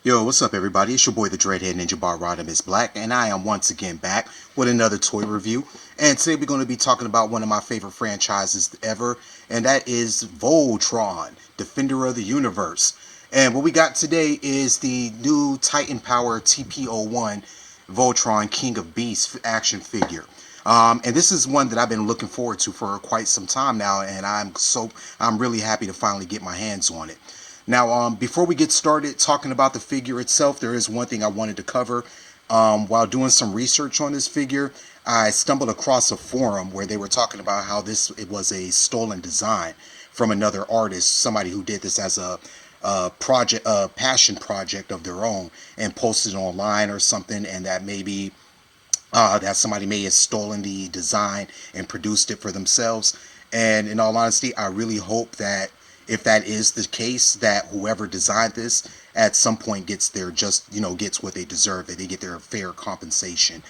Yo, what's up everybody? It's your boy the Dreadhead Ninja Bar Rodimus Black, and I am once again back with another toy review. And today we're going to be talking about one of my favorite franchises ever, and that is Voltron, Defender of the Universe. And what we got today is the new Titan Power TP-01 Voltron King of Beasts action figure. And this is one that I've been looking forward to for quite some time now, and I'm really happy to finally get my hands on it. Now, before we get started talking about the figure itself, there is one thing I wanted to cover. While doing some research on this figure, I stumbled across a forum where they were talking about how it was a stolen design from another artist, somebody who did this as a passion project of their own, and posted it online or something, and that maybe that somebody may have stolen the design and produced it for themselves. And in all honesty, I really hope that if that is the case, that whoever designed this at some point gets gets what they deserve, that they get their fair compensation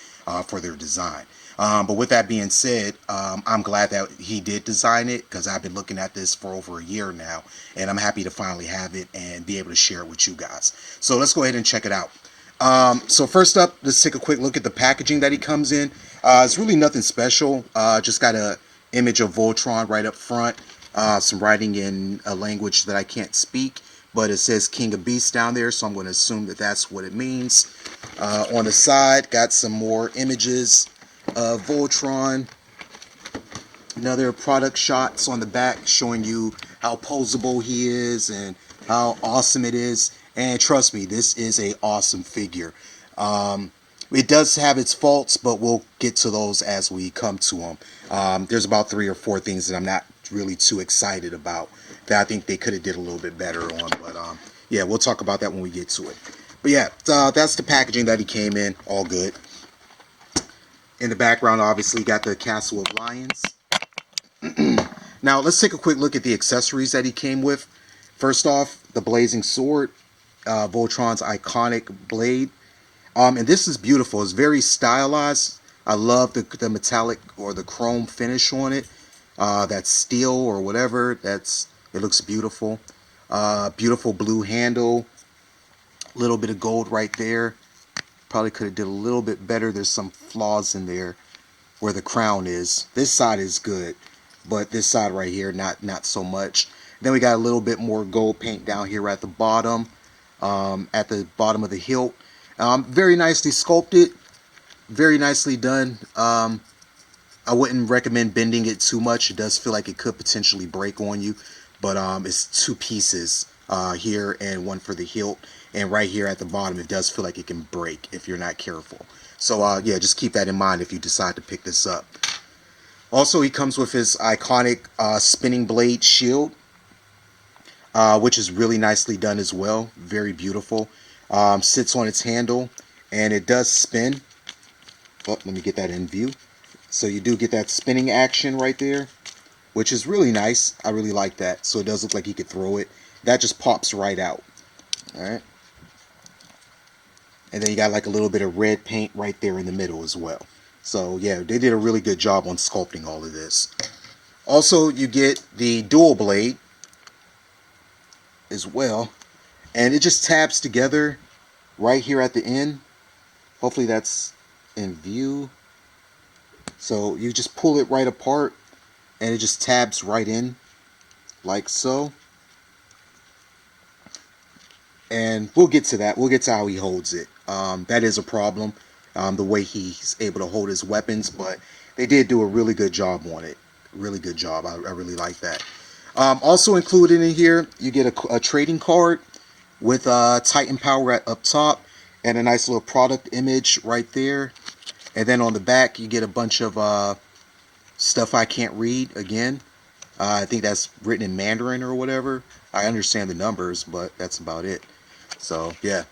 for their design. But with that being said, I'm glad that he did design it, because I've been looking at this for over a year now, and I'm happy to finally have it and be able to share it with you guys. So let's go ahead and check it out. So first up, let's take a quick look at the packaging that he comes in. It's really nothing special. Just got a image of Voltron right up front. Some writing in a language that I can't speak, but it says King of Beasts down there, so I'm going to assume that that's what it means. On the side, got some more images of Voltron. Another product shots on the back showing you how posable he is and how awesome it is. And trust me, this is a awesome figure. It does have its faults, but we'll get to those as we come to them. There's about 3 or 4 things that I'm not really too excited about that I think they could have did a little bit better on. But yeah, we'll talk about that when we get to it. But yeah, that's the packaging that he came in. All good. In the background, obviously, got the Castle of Lions. Now, let's take a quick look at the accessories that he came with. First off, the blazing sword, Voltron's iconic blade. And this is beautiful. It's very stylized. I love the metallic or the chrome finish on it. That steel or whatever. It looks beautiful. Beautiful blue handle. A little bit of gold right there. Probably could have did a little bit better. There's some flaws in there where the crown is. This side is good, but this side right here, not so much. Then we got a little bit more gold paint down here at the bottom of the hilt. Very nicely sculpted, very nicely done. I wouldn't recommend bending it too much. It does feel like it could potentially break on you, but it's 2 pieces here and one for the hilt, and right here at the bottom it does feel like it can break if you're not careful. So yeah, just keep that in mind if you decide to pick this up. Also, he comes with his iconic spinning blade shield, which is really nicely done as well. Very beautiful. Sits on its handle, and it does spin. Oh, let me get that in view. So you do get that spinning action right there, which is really nice. I really like that. So it does look like you could throw it. That just pops right out. Alright. And then you got like a little bit of red paint right there in the middle as well. So yeah, they did a really good job on sculpting all of this. Also, you get the dual blade as well. And it just tabs together right here at the end. Hopefully that's in view. So you just pull it right apart and it just tabs right in like so. And we'll get to that. We'll get to how he holds it. That is a problem, the way he's able to hold his weapons, but they did do a really good job on it. Really good job. I really like that. Also included in here, you get a trading card with Titan Power up top and a nice little product image right there. And then on the back, you get a bunch of stuff I can't read again. I think that's written in Mandarin or whatever. I understand the numbers, but that's about it. So, yeah.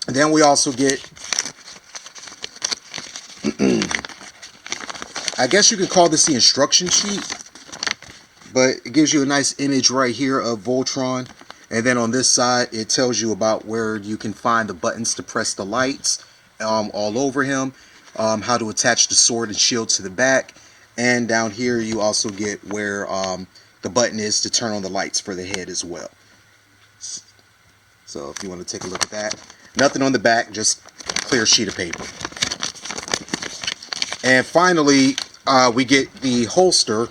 And then we also get, I guess you could call this the instruction sheet, but it gives you a nice image right here of Voltron. And then on this side, it tells you about where you can find the buttons to press the lights all over him, how to attach the sword and shield to the back, and down here you also get where the button is to turn on the lights for the head as well. So if you want to take a look at that, nothing on the back, just clear sheet of paper. And finally, we get the holster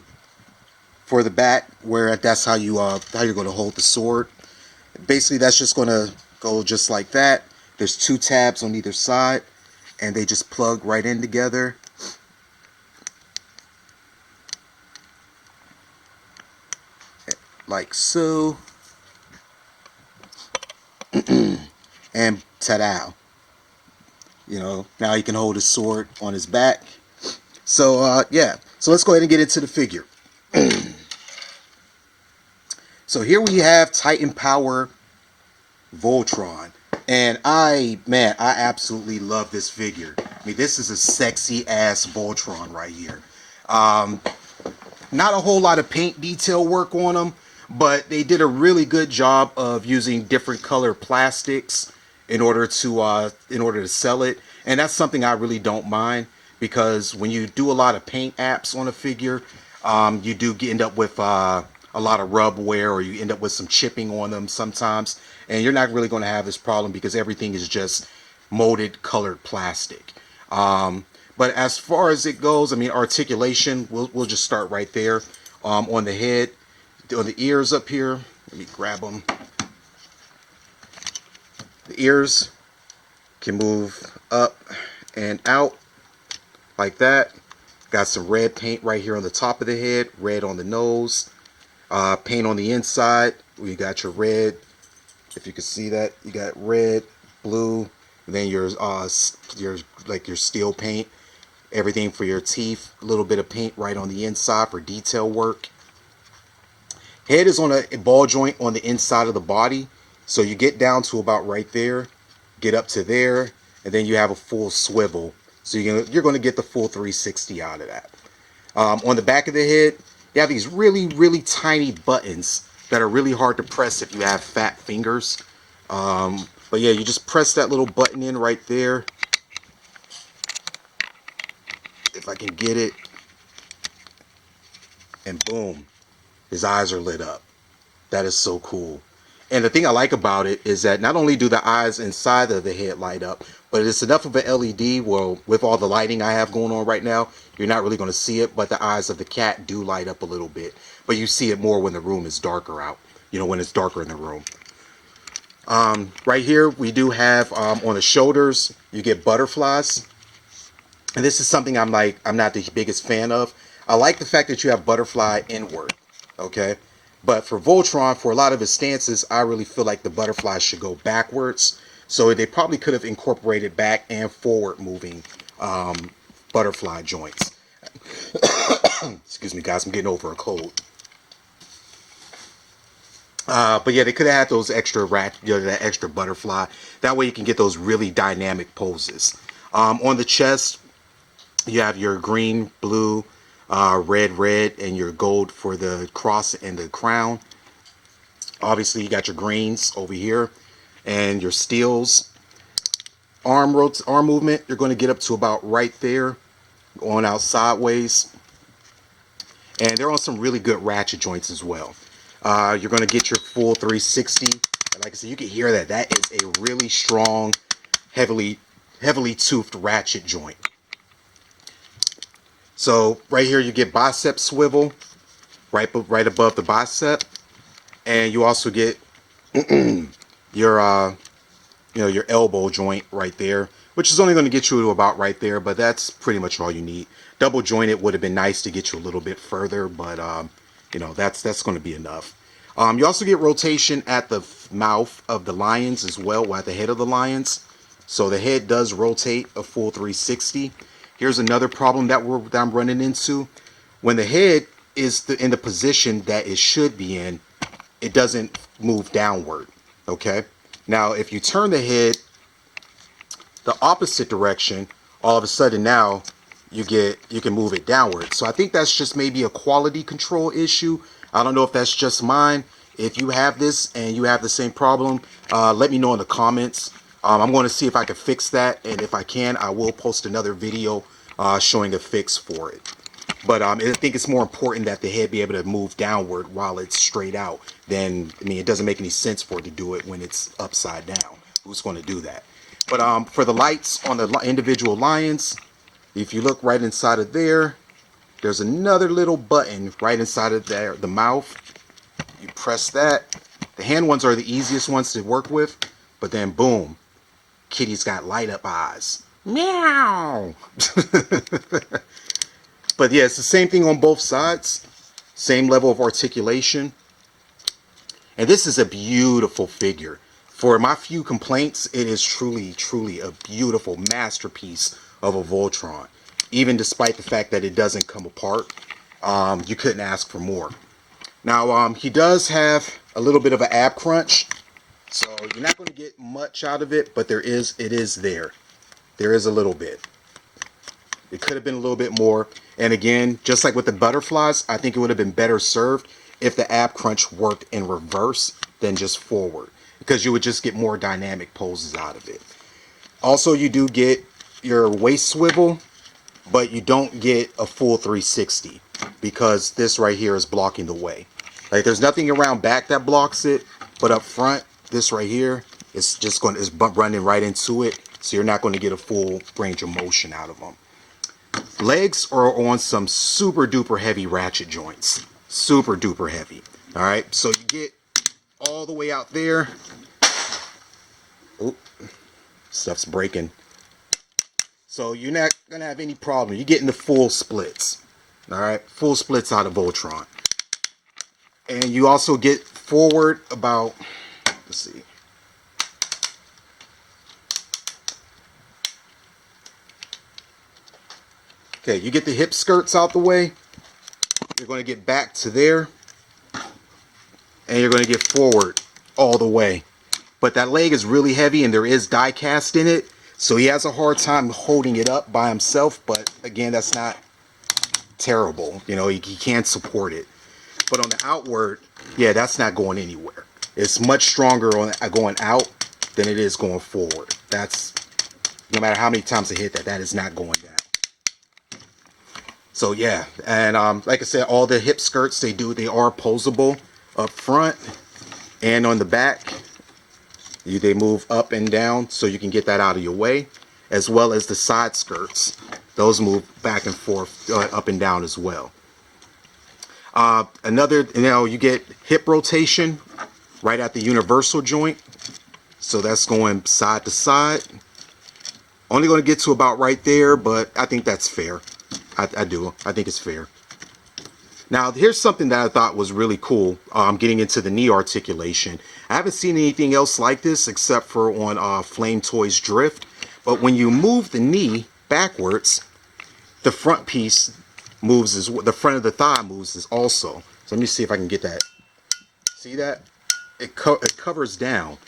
for the back, where that's how you're going to hold the sword. Basically, that's just going to go just like that. There's 2 tabs on either side, and they just plug right in together. Like so. And ta-da. You know, now he can hold his sword on his back. So, yeah. So let's go ahead and get into the figure. So here we have Titan Power Voltron. And I absolutely love this figure. I mean, this is a sexy ass Voltron right here. Not a whole lot of paint detail work on them, but they did a really good job of using different color plastics in order to sell it. And that's something I really don't mind, because when you do a lot of paint apps on a figure, you do end up with a lot of rub wear, or you end up with some chipping on them sometimes, and you're not really going to have this problem because everything is just molded colored plastic. But as far as it goes, I mean, articulation, we'll just start right there. On the head, on the ears up here, let me grab them. The ears can move up and out like that. Got some red paint right here on the top of the head, red on the nose. Paint on the inside. You got your red. If you can see that, you got red, blue, and then your steel paint. Everything for your teeth. A little bit of paint right on the inside for detail work. Head is on a ball joint on the inside of the body, so you get down to about right there, get up to there, and then you have a full swivel. So you're going to get the full 360 out of that. On the back of the head, you have these really, really tiny buttons that are really hard to press if you have fat fingers. But yeah, you just press that little button in right there. If I can get it. And boom, his eyes are lit up. That is so cool. And the thing I like about it is that not only do the eyes inside of the head light up, but it's enough of an LED. Well, with all the lighting I have going on right now, you're not really going to see it, but the eyes of the cat do light up a little bit. But you see it more when the room is darker out, you know, when it's darker in the room. Right here, we do have on the shoulders, you get butterflies. And this is something I'm not the biggest fan of. I like the fact that you have butterfly inward, okay? But for Voltron, for a lot of his stances, I really feel like the butterfly should go backwards. So they probably could have incorporated back and forward moving butterfly joints. Excuse me, guys, I'm getting over a cold. But yeah, they could have had those extra that extra butterfly. That way you can get those really dynamic poses. On the chest, you have your green, blue, red, and your gold for the cross and the crown. Obviously, you got your greens over here and your steels. Arm movement, you're going to get up to about right there, going out sideways. And they're on some really good ratchet joints as well. You're going to get your full 360. And like I said, you can hear that. That is a really strong, heavily toothed ratchet joint. So right here you get bicep swivel, right above the bicep, and you also get your your elbow joint right there, which is only going to get you to about right there, but that's pretty much all you need. Double jointed would have been nice to get you a little bit further, but you know, that's going to be enough. You also get rotation at the mouth of the lions as well, or at the head of the lions. So the head does rotate a full 360. Here's another problem that I'm running into. When the head is in the position that it should be in, it doesn't move downward. Okay. Now, if you turn the head the opposite direction, all of a sudden now you can move it downward. So I think that's just maybe a quality control issue. I don't know if that's just mine. If you have this and you have the same problem, let me know in the comments. I'm going to see if I can fix that, and if I can, I will post another video showing a fix for it. But I think it's more important that the head be able to move downward while it's straight out. Then, I mean, it doesn't make any sense for it to do it when it's upside down. Who's going to do that? But for the lights on the individual lions, if you look right inside of there, there's another little button right inside of there, the mouth. You press that. The hand ones are the easiest ones to work with, but then boom, kitty's got light up eyes. Meow. But yeah, it's the same thing on both sides. Same level of articulation. And this is a beautiful figure. For my few complaints, it is truly, truly a beautiful masterpiece of a Voltron. Even despite the fact that it doesn't come apart, you couldn't ask for more. Now, he does have a little bit of an ab crunch, so you're not going to get much out of it, but it is there. There is a little bit. It could have been a little bit more. And again, just like with the butterflies, I think it would have been better served if the ab crunch worked in reverse than just forward, because you would just get more dynamic poses out of it. Also, you do get your waist swivel, but you don't get a full 360 because this right here is blocking the way. Like, there's nothing around back that blocks it, but up front, this right here is just is running right into it, so you're not going to get a full range of motion out of them. Legs are on some super duper heavy ratchet joints. Super duper heavy. Alright, so you get all the way out there. Oop, stuff's breaking. So you're not going to have any problem. You're getting the full splits. Alright, full splits out of Voltron. And you also get forward about, let's see. Okay, you get the hip skirts out the way. You're going to get back to there. And you're going to get forward all the way. But that leg is really heavy and there is die cast in it. So he has a hard time holding it up by himself. But again, that's not terrible. You know, he can't support it. But on the outward, yeah, that's not going anywhere. It's much stronger on going out than it is going forward. That's, no matter how many times I hit that, that is not going down. So yeah, and like I said, all the hip skirts they are posable up front and on the back. They move up and down so you can get that out of your way, as well as the side skirts. Those move back and forth, up and down as well. You get hip rotation right at the universal joint. So that's going side to side. Only going to get to about right there, but I think that's fair. I do. I think it's fair. Now, here's something that I thought was really cool. Getting into the knee articulation. I haven't seen anything else like this except for on Flame Toys Drift. But when you move the knee backwards, the front piece moves as well. The front of the thigh moves as also. So let me see if I can get that. See that? It covers down.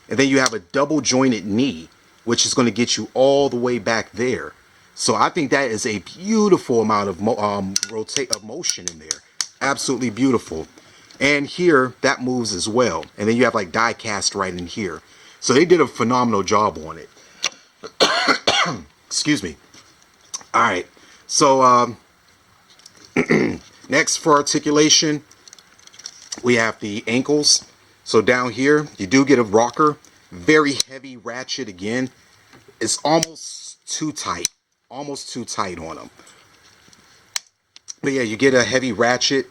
And then you have a double jointed knee, which is going to get you all the way back there. So I think that is a beautiful amount of motion in there. Absolutely beautiful. And here, that moves as well. And then you have like die cast right in here. So they did a phenomenal job on it. Excuse me. Alright. So next for articulation, we have the ankles. So down here, you do get a rocker. Very heavy ratchet again. It's almost too tight. Almost too tight on them. But yeah, you get a heavy ratchet.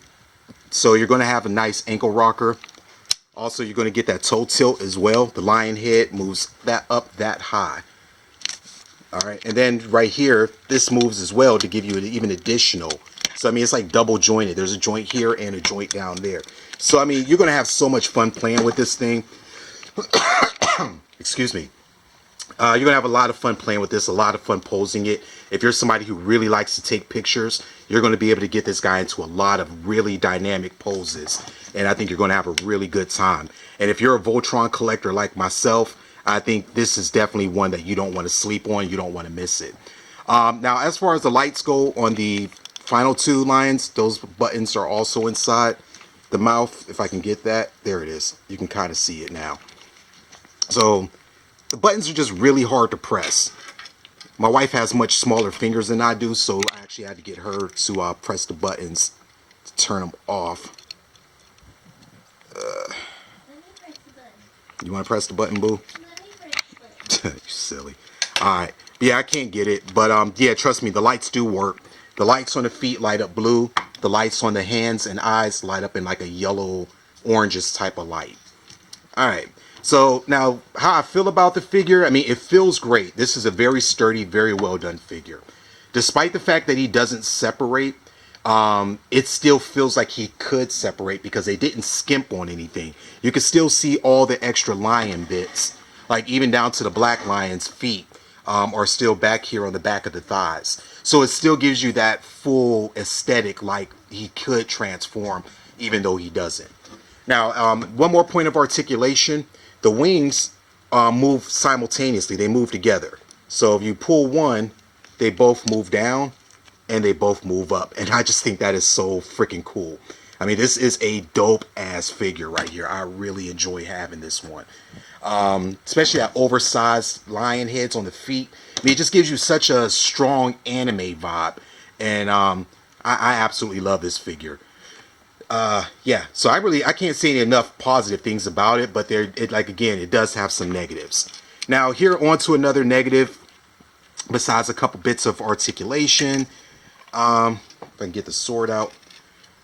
So you're going to have a nice ankle rocker. Also, you're going to get that toe tilt as well. The lion head moves that up that high. Alright, and then right here, this moves as well to give you an even additional. So I mean, it's like double jointed. There's a joint here and a joint down there. So I mean, you're going to have so much fun playing with this thing. Excuse me. You're going to have a lot of fun playing with this, a lot of fun posing it. If you're somebody who really likes to take pictures, you're going to be able to get this guy into a lot of really dynamic poses. And I think you're going to have a really good time. And if you're a Voltron collector like myself, I think this is definitely one that you don't want to sleep on. You don't want to miss it. Now, as far as the lights go on the final two lines, those buttons are also inside the mouth. If I can get that, there it is. You can kind of see it now. So the buttons are just really hard to press. My wife has much smaller fingers than I do, so I actually had to get her to press the buttons to turn them off. You want to press the button, boo? You silly. Alright. Yeah, I can't get it. But yeah, trust me, the lights do work. The lights on the feet light up blue. The lights on the hands and eyes light up in like a yellow, oranges type of light. Alright. So now, how I feel about the figure, I mean, it feels great. This is a very sturdy, very well done figure. Despite the fact that he doesn't separate, it still feels like he could separate because they didn't skimp on anything. You can still see all the extra lion bits, like even down to the black lion's feet are still back here on the back of the thighs. So it still gives you that full aesthetic like he could transform even though he doesn't. Now, one more point of articulation. The wings move simultaneously. They move together. So if you pull one, they both move down and they both move up. And I just think that is so freaking cool. I mean, this is a dope ass figure right here. I really enjoy having this one. Especially that oversized lion heads on the feet. I mean, it just gives you such a strong anime vibe. And I absolutely love this figure. Yeah, so I can't say enough positive things about it, but it does have some negatives. Now here on to another negative, besides a couple bits of articulation. If I can get the sword out.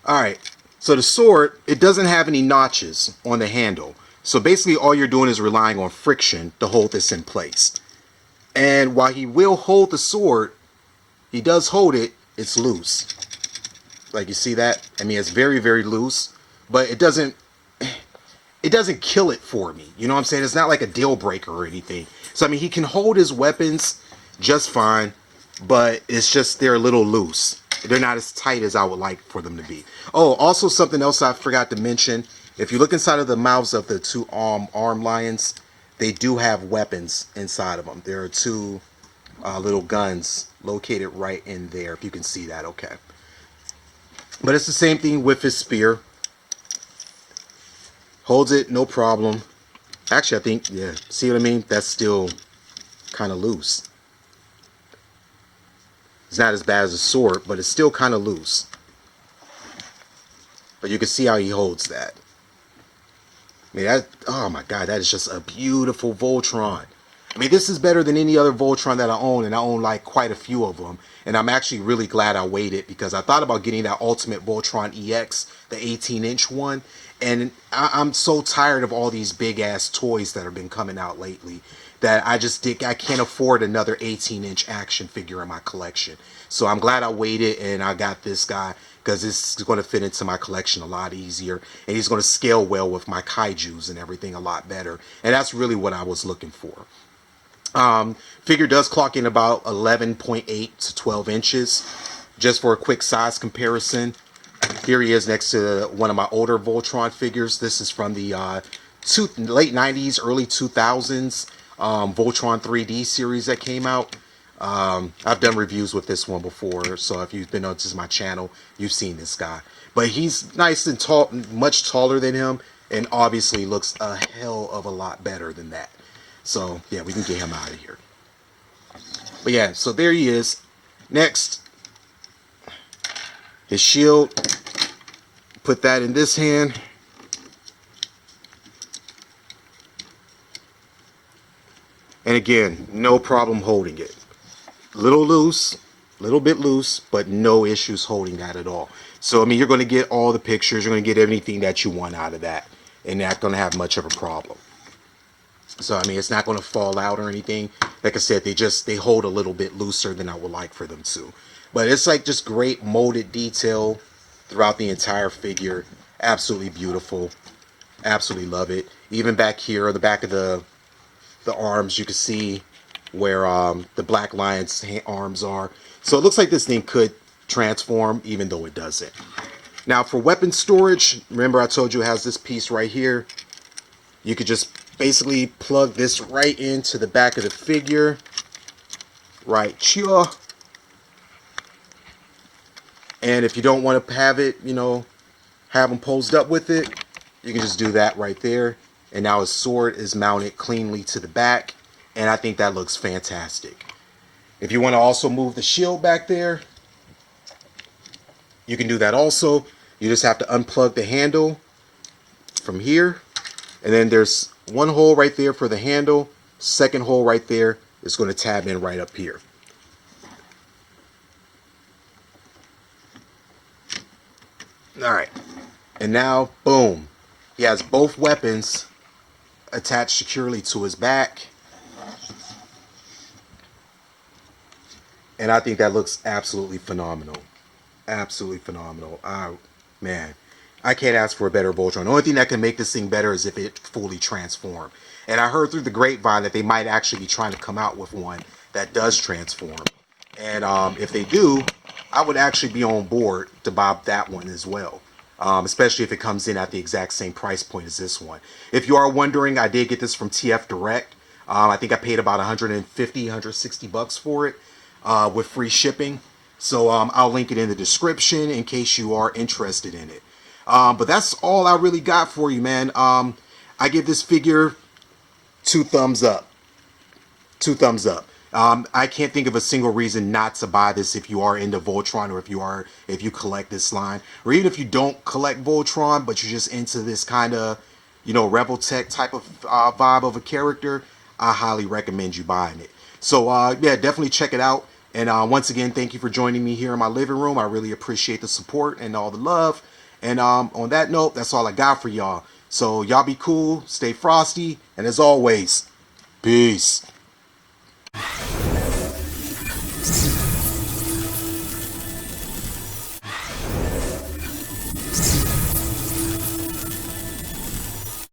Alright, so the sword, it doesn't have any notches on the handle. So basically all you're doing is relying on friction to hold this in place. And while he will hold the sword, he does hold it, it's loose. Like you see that? I mean, it's very, very loose, but it doesn't kill it for me. You know what I'm saying? It's not like a deal breaker or anything. So, I mean, he can hold his weapons just fine, but it's just they're a little loose. They're not as tight as I would like for them to be. Oh, also something else I forgot to mention. If you look inside of the mouths of the two arm lions, they do have weapons inside of them. There are two little guns located right in there, if you can see that, okay. But it's the same thing with his spear. Holds it, no problem. Actually, I think, yeah, see what I mean? That's still kind of loose. It's not as bad as a sword, but it's still kind of loose. But you can see how he holds that. I mean, oh my god, that is just a beautiful Voltron. I mean, this is better than any other Voltron that I own, and I own like quite a few of them. And I'm actually really glad I waited because I thought about getting that Ultimate Voltron EX, the 18-inch one. And I'm so tired of all these big-ass toys that have been coming out lately that I can't afford another 18-inch action figure in my collection. So I'm glad I waited and I got this guy because this is going to fit into my collection a lot easier. And he's going to scale well with my kaijus and everything a lot better. And that's really what I was looking for. Figure does clock in about 11.8 to 12 inches. Just for a quick size comparison, here he is next to one of my older Voltron figures. This is from the late 90s, early 2000s Voltron 3D series that came out. I've done reviews with this one before, so if you've been onto my channel, you've seen this guy. But he's nice and tall, much taller than him, and obviously looks a hell of a lot better than that. So, yeah, we can get him out of here. But yeah, so there he is. Next, his shield. Put that in this hand. And again, no problem holding it. Little bit loose, but no issues holding that at all. So, I mean, you're going to get all the pictures. You're going to get everything that you want out of that. And not going to have much of a problem. So, I mean, it's not going to fall out or anything. Like I said, they hold a little bit looser than I would like for them to. But it's like just great molded detail throughout the entire figure. Absolutely beautiful. Absolutely love it. Even back here on the back of the arms, you can see where the Black Lion's arms are. So it looks like this thing could transform, even though it doesn't. Now, for weapon storage, remember I told you it has this piece right here. You could just basically plug this right into the back of the figure. Right here. And if you don't want to have it, you know, have them posed up with it, you can just do that right there. And now his sword is mounted cleanly to the back. And I think that looks fantastic. If you want to also move the shield back there, you can do that also. You just have to unplug the handle from here. And then there's one hole right there for the handle. Second hole right there is going to tab in right up here. Alright. And now, boom. He has both weapons attached securely to his back. And I think that looks absolutely phenomenal. Absolutely phenomenal. Man, I can't ask for a better Voltron. The only thing that can make this thing better is if it fully transformed. And I heard through the grapevine that they might actually be trying to come out with one that does transform. And if they do, I would actually be on board to buy that one as well. Especially if it comes in at the exact same price point as this one. If you are wondering, I did get this from TF Direct. I think I paid about 150, 160 bucks for it with free shipping. So I'll link it in the description in case you are interested in it. But that's all I really got for you, man. I give this figure 2 thumbs up. 2 thumbs up. I can't think of a single reason not to buy this if you are into Voltron, or if you collect this line, or even if you don't collect Voltron but you're just into this kind of, Rebel Tech type of vibe of a character. I highly recommend you buying it. So yeah, definitely check it out. And once again, thank you for joining me here in my living room. I really appreciate the support and all the love. And on that note, that's all I got for y'all. So y'all be cool, stay frosty, and as always, peace.